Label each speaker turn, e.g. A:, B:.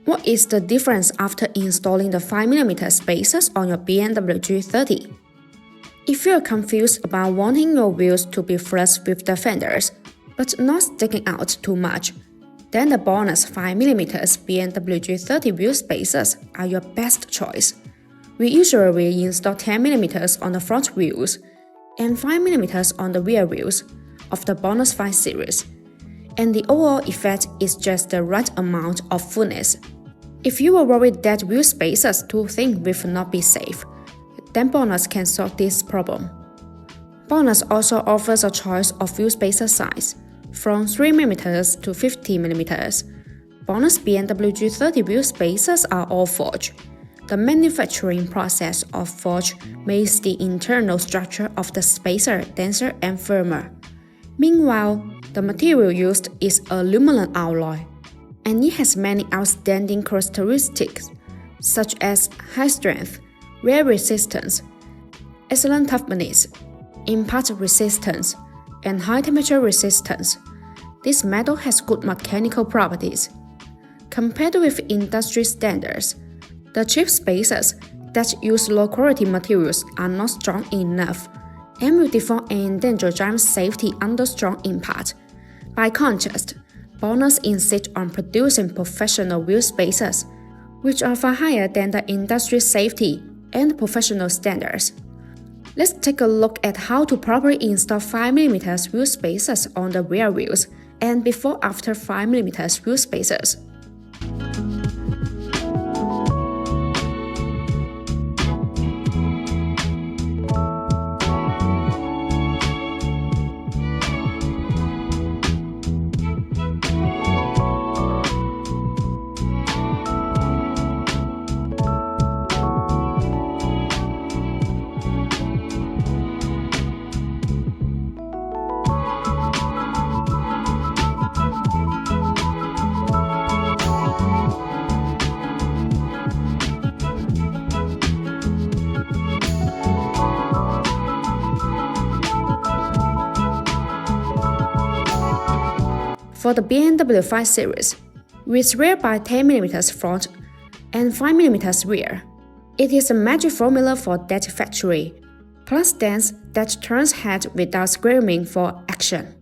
A: What is the difference after installing the 5mm spacers on your BMW G30? If you're confused about wanting your wheels to be flush with the fenders, but not sticking out too much, then the BONOSS 5mm BMW G30 wheel spacers are your best choice. We usually install 10mm on the front wheels and 5mm on the rear wheels of the BONOSS 5 series, and the overall effect is just the right amount of fullness. If you are worried that wheel spacers too thin will not be safe, then BONOSS can solve this problem. BONOSS also offers a choice of wheel spacer size, from 3mm to 50mm. BONOSS BMW G30 wheel spacers are all forged. The manufacturing process of forge makes the internal structure of the spacer denser and firmer. Meanwhile, the material used is aluminum alloy, and it has many outstanding characteristics, such as high strength, wear resistance, excellent toughness, impact resistance, and high temperature resistance. This metal has good mechanical properties. Compared with industry standards, the cheap spacers that use low-quality materials are not strong enough and will deform and endanger driver safety under strong impact. By contrast, BONOSS insists on producing professional wheel spacers, which are far higher than the industry safety and professional standards. Let's take a look at how to properly install 5mm wheel spacers on the rear wheels and before-after 5mm wheel spacers. For the BMW 5 series, with rear by 10mm front and 5mm rear, it is a magic formula for that factory, plus stance that turns head without screaming for action.